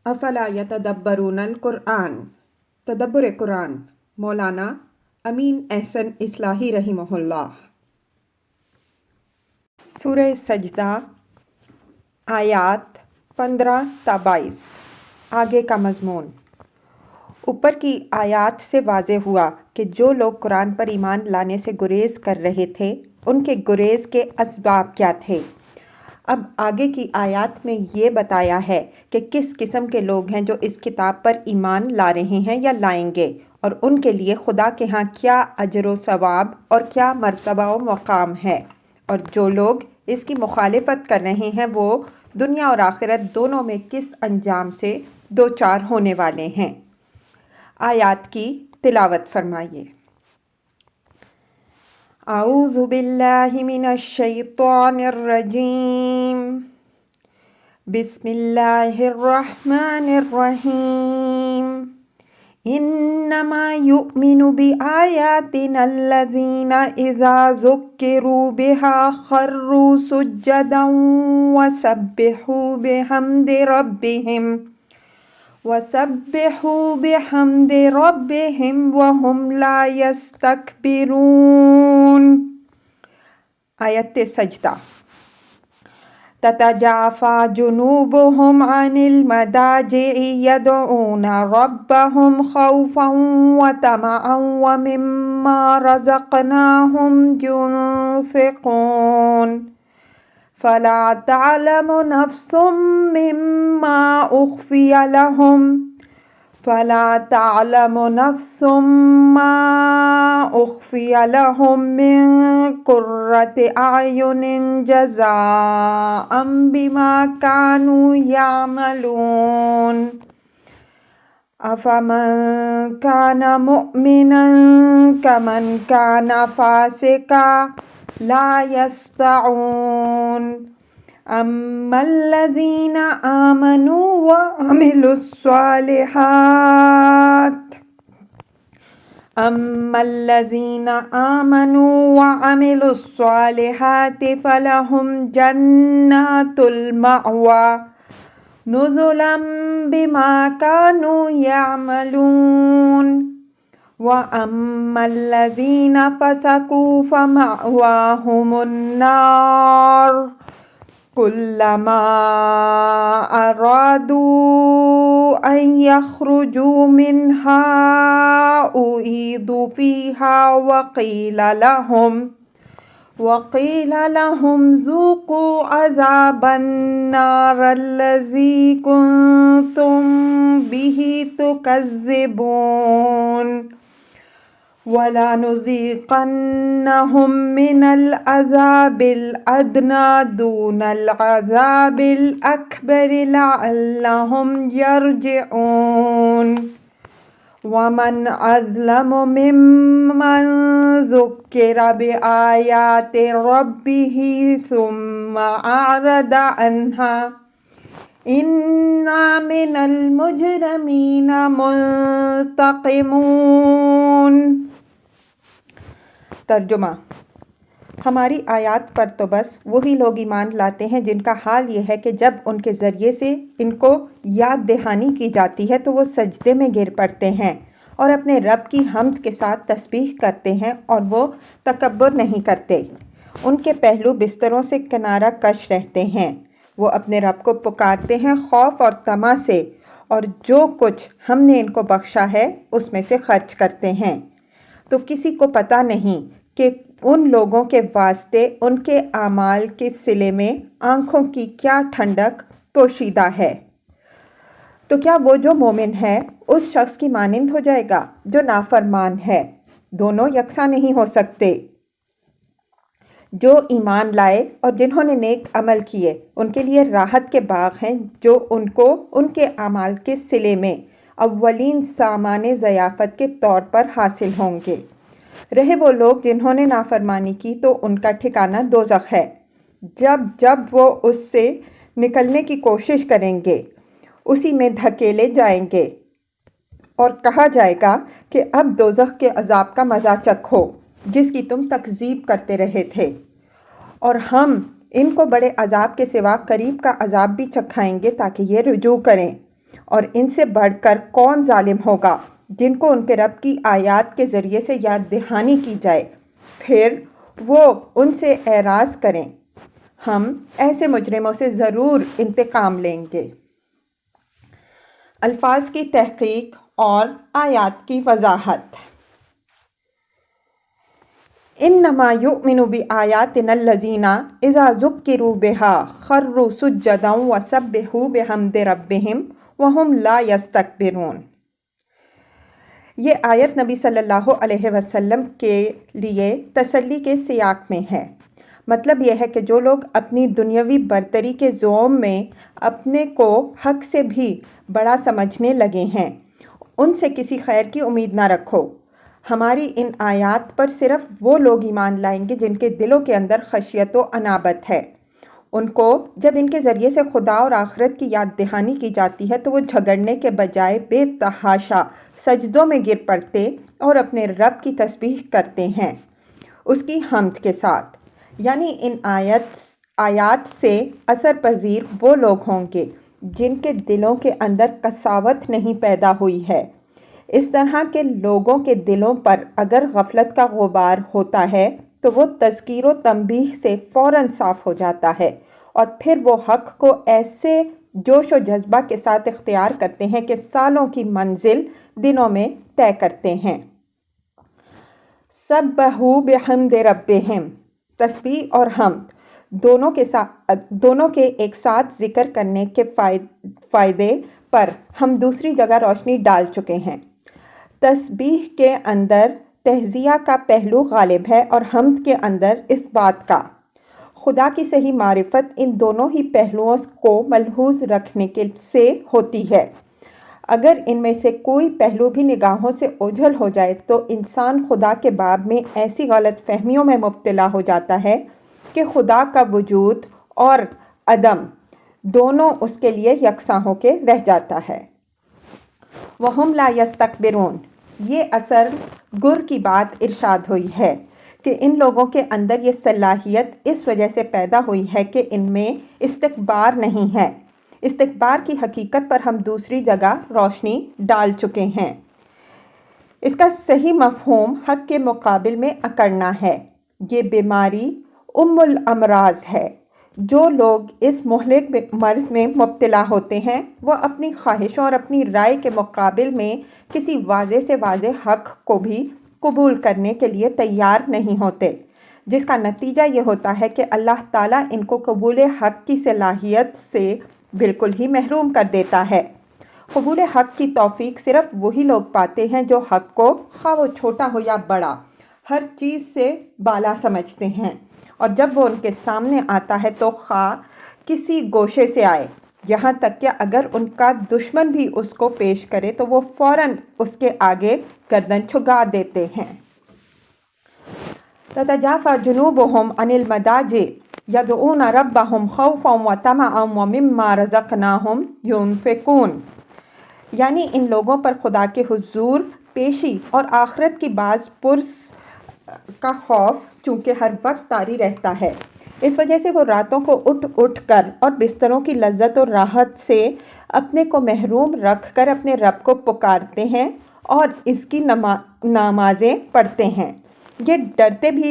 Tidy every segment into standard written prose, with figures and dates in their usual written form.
افلا یتدبرون القرآن، تدبر قرآن، مولانا امین احسن اصلاحی رحمہ اللہ۔ سورہ سجدہ آیات 15 تا 22۔ آگے کا مضمون۔ اوپر کی آیات سے واضح ہوا کہ جو لوگ قرآن پر ایمان لانے سے گریز کر رہے تھے ان کے گریز کے اسباب کیا تھے۔ اب آگے کی آیات میں یہ بتایا ہے کہ کس قسم کے لوگ ہیں جو اس کتاب پر ایمان لا رہے ہیں یا لائیں گے، اور ان کے لیے خدا کے ہاں کیا اجر و ثواب اور کیا مرتبہ و مقام ہے، اور جو لوگ اس کی مخالفت کر رہے ہیں وہ دنیا اور آخرت دونوں میں کس انجام سے دوچار ہونے والے ہیں۔ آیات کی تلاوت فرمائیے۔ اعوذ باللہ من الشیطان الرجیم، بسم اللہ الرحمن الرحیم۔ انما یؤمن بآیاتنا الذین اذا ذکروا بها خروا سجدا وسبحوا بحمد ربهم وهم لا يستكبرون۔ آیت سجدہ۔ تتجافى جنوبهم عن المضاجع يدعون ربهم خوفا وطمعا ومما رزقناهم ينفقون۔ فلا تعلم نفس مما أخفي لهم من قرة أعين جزاء بما كانوا يعملون۔ أفمن كان مؤمنا كمن كان فاسقا لا يستوون۔ أما الذين آمنوا وعملوا الصالحات فلهم جنات المأوى نزلا بما كانوا يعملون۔ وأما الذين فسقوا فمأواهم النار كلما أرادوا أن يخرجوا منها أعيدوا فيها وقيل لهم ذوقوا عذاب النار الذي كنتم به تكذبون۔ وَلَنُذِيقَنَّهُم مِّنَ الْعَذَابِ الْأَدْنَىٰ دُونَ الْعَذَابِ الْأَكْبَرِ لَعَلَّهُمْ يَرْجِعُونَ۔ وَمَنْ أَظْلَمُ مِمَّن ذُكِّرَ بِآيَاتِ رَبِّهِ ثُمَّ أَعْرَضَ عَنْهَا إِنَّا مِنَ الْمُجْرِمِينَ مُنْتَقِمُونَ۔ ترجمہ۔ ہماری آیات پر تو بس وہی لوگ ایمان لاتے ہیں جن کا حال یہ ہے کہ جب ان کے ذریعے سے ان کو یاد دہانی کی جاتی ہے تو وہ سجدے میں گر پڑتے ہیں اور اپنے رب کی حمد کے ساتھ تسبیح کرتے ہیں، اور وہ تکبر نہیں کرتے۔ ان کے پہلو بستروں سے کنارہ کش رہتے ہیں، وہ اپنے رب کو پکارتے ہیں خوف اور طمع سے، اور جو کچھ ہم نے ان کو بخشا ہے اس میں سے خرچ کرتے ہیں۔ تو کسی کو پتہ نہیں کہ ان لوگوں کے واسطے ان کے اعمال کے صلے میں آنکھوں کی کیا ٹھنڈک پوشیدہ ہے۔ تو کیا وہ جو مومن ہے اس شخص کی مانند ہو جائے گا جو نافرمان ہے؟ دونوں یکساں نہیں ہو سکتے۔ جو ایمان لائے اور جنہوں نے نیک عمل کیے ان کے لیے راحت کے باغ ہیں جو ان کو ان کے اعمال کے صلے میں اولین سامان ضیافت کے طور پر حاصل ہوں گے۔ رہے وہ لوگ جنہوں نے نافرمانی کی تو ان کا ٹھکانہ دوزخ ہے۔ جب وہ اس سے نکلنے کی کوشش کریں گے اسی میں دھکیلے جائیں گے اور کہا جائے گا کہ اب دوزخ کے عذاب کا مزہ چکھو جس کی تم تکذیب کرتے رہے تھے، اور ہم ان کو بڑے عذاب کے سوا قریب کا عذاب بھی چکھائیں گے تاکہ یہ رجوع کریں، اور ان سے بڑھ کر کون ظالم ہوگا جن کو ان کے رب کی آیات کے ذریعے سے یاد دہانی کی جائے، پھر وہ ان سے اعراض کریں۔ ہم ایسے مجرموں سے ضرور انتقام لیں گے۔ الفاظ کی تحقیق اور آیات کی وضاحت۔ انما یؤمن بآیاتنا الذین اذا ذکروا بها خروا سجدا وسبحوا بحمد ربهم وهم لا یستکبرون۔ یہ آیت نبی صلی اللہ علیہ وسلم کے لیے تسلی کے سیاق میں ہے۔ مطلب یہ ہے کہ جو لوگ اپنی دنیاوی برتری کے زوم میں اپنے کو حق سے بھی بڑا سمجھنے لگے ہیں، ان سے کسی خیر کی امید نہ رکھو۔ ہماری ان آیات پر صرف وہ لوگ ایمان لائیں گے جن کے دلوں کے اندر خشیت و انابت ہے۔ ان کو جب ان کے ذریعے سے خدا اور آخرت کی یاد دہانی کی جاتی ہے تو وہ جھگڑنے کے بجائے بے تحاشا سجدوں میں گر پڑتے اور اپنے رب کی تسبیح کرتے ہیں، اس کی حمد کے ساتھ۔ یعنی ان آیات سے اثر پذیر وہ لوگ ہوں گے جن کے دلوں کے اندر قساوت نہیں پیدا ہوئی ہے۔ اس طرح کے لوگوں کے دلوں پر اگر غفلت کا غبار ہوتا ہے تو وہ تذکیر و تنبیہ سے فوراً صاف ہو جاتا ہے، اور پھر وہ حق کو ایسے جوش و جذبہ کے ساتھ اختیار کرتے ہیں کہ سالوں کی منزل دنوں میں طے کرتے ہیں۔ سبحوا بحمد ربہم، تسبیح اور حمد دونوں کے ایک ساتھ ذکر کرنے کے فائدے پر ہم دوسری جگہ روشنی ڈال چکے ہیں۔ تسبیح کے اندر تہزیہ کا پہلو غالب ہے اور حمد کے اندر اس بات کا۔ خدا کی صحیح معرفت ان دونوں ہی پہلوؤں کو ملحوظ رکھنے سے ہوتی ہے۔ اگر ان میں سے کوئی پہلو بھی نگاہوں سے اوجھل ہو جائے تو انسان خدا کے باب میں ایسی غلط فہمیوں میں مبتلا ہو جاتا ہے کہ خدا کا وجود اور عدم دونوں اس کے لیے یکساں ہو کے رہ جاتا ہے۔ وَهُمْ لَا يَسْتَكْبِرُونَ، یہ اثر گر کی بات ارشاد ہوئی ہے کہ ان لوگوں کے اندر یہ صلاحیت اس وجہ سے پیدا ہوئی ہے کہ ان میں استکبار نہیں ہے۔ استکبار کی حقیقت پر ہم دوسری جگہ روشنی ڈال چکے ہیں۔ اس کا صحیح مفہوم حق کے مقابل میں اکڑنا ہے۔ یہ بیماری ام الامراض ہے۔ جو لوگ اس مہلک مرض میں مبتلا ہوتے ہیں وہ اپنی خواہشوں اور اپنی رائے کے مقابل میں کسی واضح سے واضح حق کو بھی قبول کرنے کے لیے تیار نہیں ہوتے، جس کا نتیجہ یہ ہوتا ہے کہ اللہ تعالیٰ ان کو قبول حق کی صلاحیت سے بالکل ہی محروم کر دیتا ہے۔ قبول حق کی توفیق صرف وہی لوگ پاتے ہیں جو حق کو خواہ وہ چھوٹا ہو یا بڑا ہر چیز سے بالا سمجھتے ہیں، اور جب وہ ان کے سامنے آتا ہے تو خواہ کسی گوشے سے آئے، یہاں تک کہ اگر ان کا دشمن بھی اس کو پیش کرے تو وہ فوراً اس کے آگے گردن جھکا دیتے ہیں۔ تتجافى جنوبهم عن المضاجع يدعون ربهم خوفا وطمعا ومما رزقناهم ينفقون، یعنی ان لوگوں پر خدا کے حضور پیشی اور آخرت کی باز پرس کا خوف چونکہ ہر وقت طاری رہتا ہے، اس وجہ سے وہ راتوں کو اٹھ اٹھ کر اور بستروں کی لذت اور راحت سے اپنے کو محروم رکھ کر اپنے رب کو پکارتے ہیں اور اس کی نمازیں پڑھتے ہیں۔ یہ ڈرتے بھی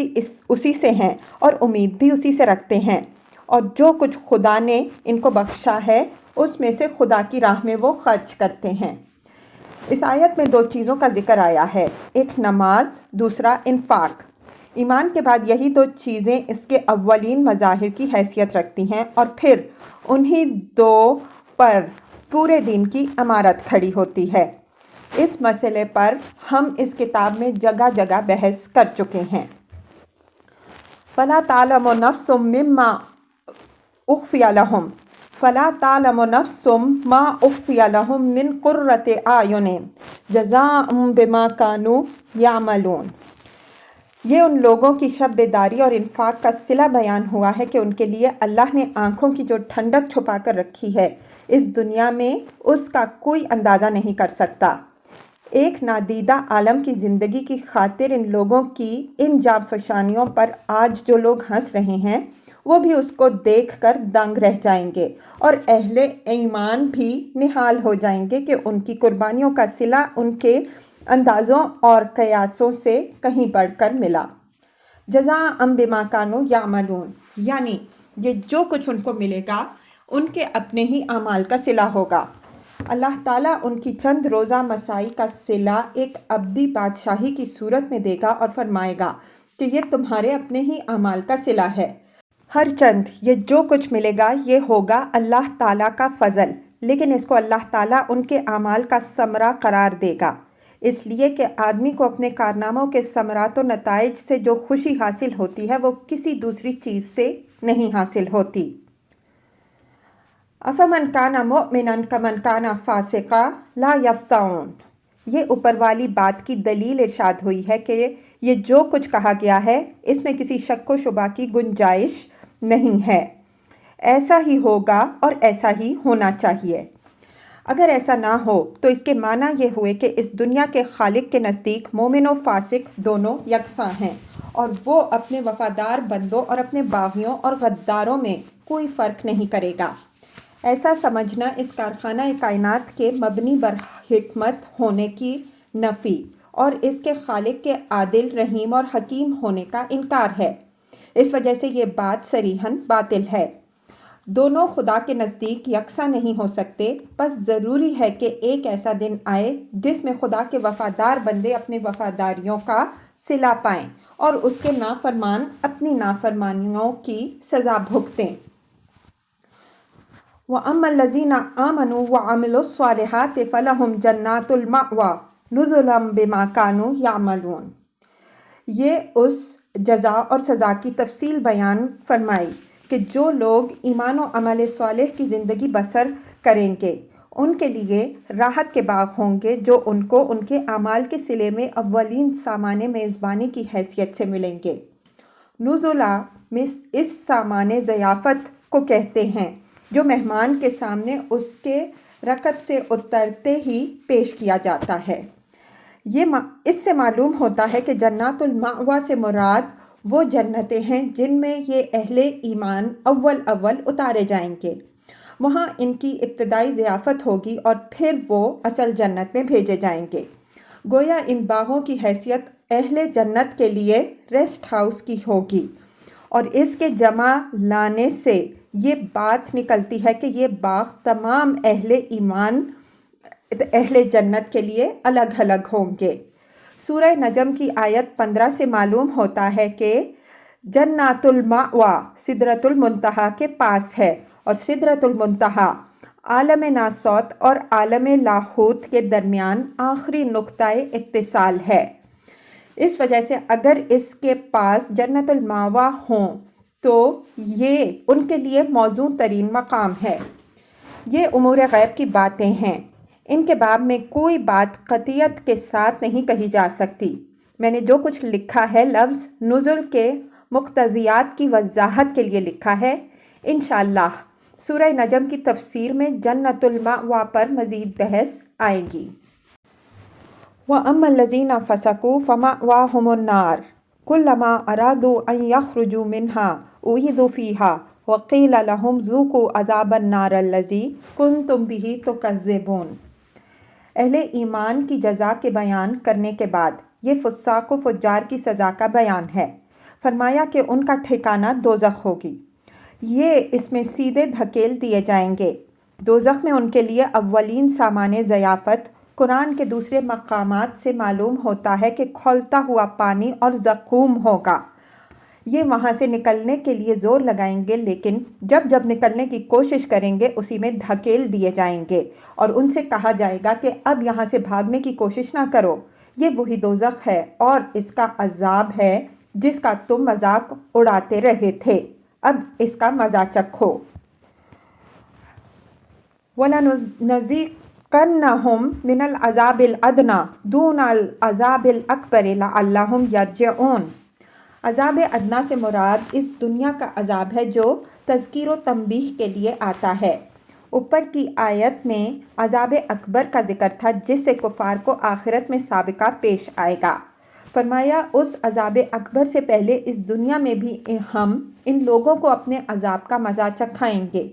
اسی سے ہیں اور امید بھی اسی سے رکھتے ہیں، اور جو کچھ خدا نے ان کو بخشا ہے اس میں سے خدا کی راہ میں وہ خرچ کرتے ہیں۔ اس آیت میں دو چیزوں کا ذکر آیا ہے، ایک نماز، دوسرا انفاق۔ ایمان کے بعد یہی دو چیزیں اس کے اولین مظاہر کی حیثیت رکھتی ہیں، اور پھر انہی دو پر پورے دین کی عمارت کھڑی ہوتی ہے۔ اس مسئلے پر ہم اس کتاب میں جگہ جگہ بحث کر چکے ہیں۔ فَلَا تَعْلَمُ نَفْسٌ مِّمَّا أُخْفِيَ لَهُمْ فَلَا تَعْلَمُ نَفْسٌ مَّا أُخْفِيَ لَهُم مِّن قُرَّةِ أَعْيُنٍ جَزَاءً بِمَا كَانُوا يَعْمَلُونَ۔ یہ ان لوگوں کی شب بیداری اور انفاق کا صلہ بیان ہوا ہے کہ ان کے لیے اللہ نے آنکھوں کی جو ٹھنڈک چھپا کر رکھی ہے اس دنیا میں اس کا کوئی اندازہ نہیں کر سکتا۔ ایک نادیدہ عالم کی زندگی کی خاطر ان لوگوں کی ان جانفشانیوں پر آج جو لوگ ہنس رہے ہیں وہ بھی اس کو دیکھ کر دنگ رہ جائیں گے، اور اہل ایمان بھی نہال ہو جائیں گے کہ ان کی قربانیوں کا صلہ ان کے اندازوں اور قیاسوں سے کہیں بڑھ کر ملا۔ جزاء بما کانوا یعملون، یعنی یہ جو کچھ ان کو ملے گا ان کے اپنے ہی اعمال کا صلہ ہوگا۔ اللہ تعالیٰ ان کی چند روزہ مساعی کا صلہ ایک ابدی بادشاہی کی صورت میں دے گا اور فرمائے گا کہ یہ تمہارے اپنے ہی اعمال کا صلہ ہے۔ ہر چند یہ جو کچھ ملے گا یہ ہوگا اللہ تعالیٰ کا فضل، لیکن اس کو اللہ تعالیٰ ان کے اعمال کا ثمرہ قرار دے گا، اس لیے کہ آدمی کو اپنے کارناموں کے ثمرات و نتائج سے جو خوشی حاصل ہوتی ہے وہ کسی دوسری چیز سے نہیں حاصل ہوتی۔ افمن کان مؤمنا کمن کان فاسقا لا یستوون، یہ اوپر والی بات کی دلیل ارشاد ہوئی ہے کہ یہ جو کچھ کہا گیا ہے اس میں کسی شک و شبہ کی گنجائش نہیں ہے، ایسا ہی ہوگا اور ایسا ہی ہونا چاہیے۔ اگر ایسا نہ ہو تو اس کے معنی یہ ہوئے کہ اس دنیا کے خالق کے نزدیک مومن و فاسق دونوں یکساں ہیں، اور وہ اپنے وفادار بندوں اور اپنے باغیوں اور غداروں میں کوئی فرق نہیں کرے گا۔ ایسا سمجھنا اس کارخانہ کائنات کے مبنی بر حکمت ہونے کی نفی اور اس کے خالق کے عادل، رحیم اور حکیم ہونے کا انکار ہے۔ اس وجہ سے یہ بات صریحاً باطل ہے۔ دونوں خدا کے نزدیک یکساں نہیں ہو سکتے، بس ضروری ہے کہ ایک ایسا دن آئے جس میں خدا کے وفادار بندے اپنے وفاداریوں کا صلہ پائیں اور اس کے نافرمان اپنی نافرمانیوں کی سزا بھگتیں۔ وَأَمَّا الَّذِينَ آمَنُوا وَعَمِلُوا الصَّالِحَاتِ فَلَهُمْ جَنَّاتُ الْمَأْوَىٰ نُزُلًا بِمَا كَانُوا يَعْمَلُونَ، یہ اس جزا اور سزا کی تفصیل بیان فرمائی کہ جو لوگ ایمان و عمل صالح کی زندگی بسر کریں گے ان کے لیے راحت کے باغ ہوں گے جو ان کو ان کے اعمال کے صلے میں اولین سامان میزبانی کی حیثیت سے ملیں گے۔ نزلا اس سامان ضیافت کو کہتے ہیں جو مہمان کے سامنے اس کے رکب سے اترتے ہی پیش کیا جاتا ہے۔ اس سے معلوم ہوتا ہے کہ جنات المأویٰ سے مراد وہ جنتیں ہیں جن میں یہ اہل ایمان اول اتارے جائیں گے، وہاں ان کی ابتدائی ضیافت ہوگی اور پھر وہ اصل جنت میں بھیجے جائیں گے۔ گویا ان باغوں کی حیثیت اہل جنت کے لیے ریسٹ ہاؤس کی ہوگی، اور اس کے جمع لانے سے یہ بات نکلتی ہے کہ یہ باغ تمام اہل ایمان اہل جنت کے لیے الگ الگ ہوں گے۔ سورہ نجم کی آیت 15 سے معلوم ہوتا ہے کہ جنات المأویٰ سدرۃ المنتہا کے پاس ہے، اور سدرۃ المنتہا عالم ناسوت اور عالم لاہوت کے درمیان آخری نقطہ اتصال ہے۔ اس وجہ سے اگر اس کے پاس جنت المأویٰ ہوں تو یہ ان کے لیے موزوں ترین مقام ہے۔ یہ امور غیب کی باتیں ہیں، ان کے باب میں کوئی بات قطعیت کے ساتھ نہیں کہی جا سکتی۔ میں نے جو کچھ لکھا ہے لفظ نزول کے مقتضیات کی وضاحت کے لیے لکھا ہے۔ انشاءاللہ سورہ نجم کی تفسیر میں جنت المأویٰ پر مزید بحث آئے گی۔ وَأَمَّا الَّذِينَ فَسَقُوا فَمَأْوَاهُمُ النَّارُ كُلَّمَا أَرَادُوا أَن يَخْرُجُوا مِنْهَا أُعِيدُوا فِيهَا وَقِيلَ لَهُمْ ذُوقُوا عَذَابَ النَّارِ الَّذِي كُنْتُمْ بِهِ تُكَذِّبُونَ۔ اہل ایمان کی جزا کے بیان کرنے کے بعد یہ فساق و فجار کی سزا کا بیان ہے۔ فرمایا کہ ان کا ٹھکانہ دوزخ ہوگی، یہ اس میں سیدھے دھکیل دیے جائیں گے۔ دوزخ میں ان کے لیے اولین سامان ضیافت قرآن کے دوسرے مقامات سے معلوم ہوتا ہے کہ کھولتا ہوا پانی اور زقوم ہوگا۔ یہ وہاں سے نکلنے کے لیے زور لگائیں گے، لیکن جب نکلنے کی کوشش کریں گے اسی میں دھکیل دیے جائیں گے، اور ان سے کہا جائے گا کہ اب یہاں سے بھاگنے کی کوشش نہ کرو، یہ وہی دوزخ ہے اور اس کا عذاب ہے جس کا تم مذاق اڑاتے رہے تھے، اب اس کا مزہ چکھو۔ وَلَنُذِيقَنَّهُم مِّنَ الْعَذَابِ الْأَدْنَىٰ دُونَ الْعَذَابِ الْأَكْبَرِ لَعَلَّهُمْ يَرْجِعُونَ۔ عذاب ادنیٰ سے مراد اس دنیا کا عذاب ہے جو تذکیر و تنبیہ کے لیے آتا ہے۔ اوپر کی آیت میں عذاب اکبر کا ذکر تھا جس سے کفار کو آخرت میں سابقہ پیش آئے گا۔ فرمایا اس عذاب اکبر سے پہلے اس دنیا میں بھی ہم ان لوگوں کو اپنے عذاب کا مزہ چکھائیں گے۔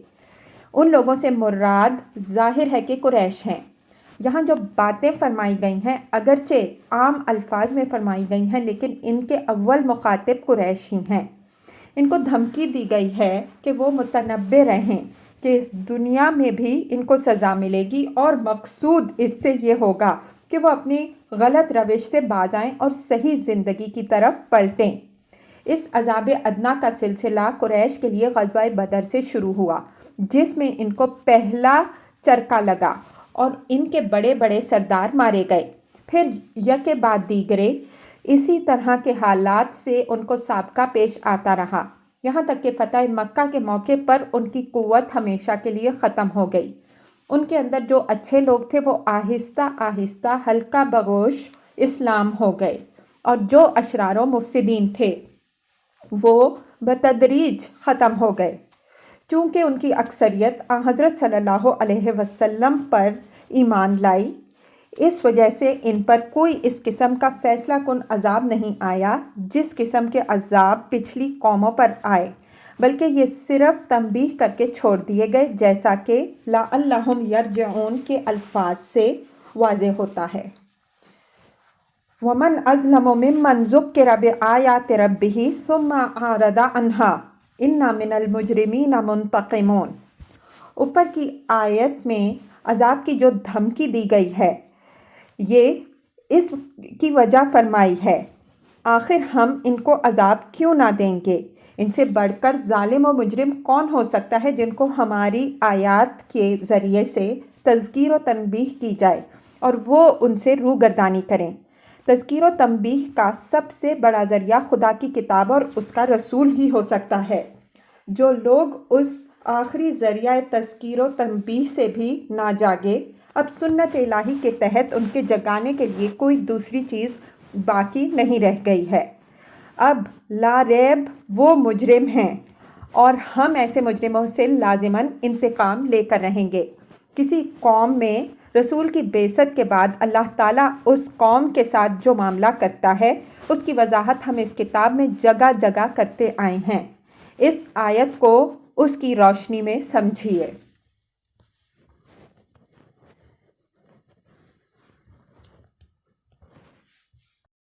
ان لوگوں سے مراد ظاہر ہے کہ قریش ہیں۔ یہاں جو باتیں فرمائی گئی ہیں اگرچہ عام الفاظ میں فرمائی گئی ہیں لیکن ان کے اول مخاطب قریش ہی ہیں۔ ان کو دھمکی دی گئی ہے کہ وہ متنبع رہیں کہ اس دنیا میں بھی ان کو سزا ملے گی، اور مقصود اس سے یہ ہوگا کہ وہ اپنی غلط روش سے باز آئیں اور صحیح زندگی کی طرف پلٹیں۔ اس عذاب ادنا کا سلسلہ قریش کے لیے غزوہ بدر سے شروع ہوا، جس میں ان کو پہلا چرکا لگا اور ان کے بڑے بڑے سردار مارے گئے۔ پھر یکے بعد دیگرے اسی طرح کے حالات سے ان کو سابقہ پیش آتا رہا، یہاں تک کہ فتح مکہ کے موقع پر ان کی قوت ہمیشہ کے لیے ختم ہو گئی۔ ان کے اندر جو اچھے لوگ تھے وہ آہستہ آہستہ ہلکا بگوش اسلام ہو گئے، اور جو اشرار و مفسدین تھے وہ بتدریج ختم ہو گئے۔ چونکہ ان کی اکثریت حضرت صلی اللہ علیہ وسلم پر ایمان لائی، اس وجہ سے ان پر کوئی اس قسم کا فیصلہ کن عذاب نہیں آیا جس قسم کے عذاب پچھلی قوموں پر آئے، بلکہ یہ صرف تنبیہ کر کے چھوڑ دیے گئے، جیسا کہ لعلہم یرجعون کے الفاظ سے واضح ہوتا ہے۔ وَمَنْ أَظْلَمُ مِمَّنْ ذُكِّرَ بِآيَاتِ رَبِّهِ ثُمَّ أَعْرَضَ عَنْهَا إِنَّا مِنَ الْمُجْرِمِينَ مُنْتَقِمُونَ۔ اوپر کی آیت میں عذاب کی جو دھمکی دی گئی ہے یہ اس کی وجہ فرمائی ہے، آخر ہم ان کو عذاب کیوں نہ دیں گے؟ ان سے بڑھ کر ظالم و مجرم کون ہو سکتا ہے جن کو ہماری آیات کے ذریعے سے تذکیر و تنبیہ کی جائے اور وہ ان سے روگردانی کریں۔ تذکیر و تنبیہ کا سب سے بڑا ذریعہ خدا کی کتاب اور اس کا رسول ہی ہو سکتا ہے۔ جو لوگ اس آخری ذریعہ تذکیر و تنبیہ سے بھی نہ جاگے، اب سنت الہی کے تحت ان کے جگانے کے لیے کوئی دوسری چیز باقی نہیں رہ گئی ہے۔ اب لا ریب وہ مجرم ہیں اور ہم ایسے مجرموں سے لازماً انتقام لے کر رہیں گے۔ کسی قوم میں رسول کی بعثت کے بعد اللہ تعالیٰ اس قوم کے ساتھ جو معاملہ کرتا ہے اس کی وضاحت ہم اس کتاب میں جگہ جگہ کرتے آئے ہیں۔ اس آیت کو اس کی روشنی میں سمجھیے۔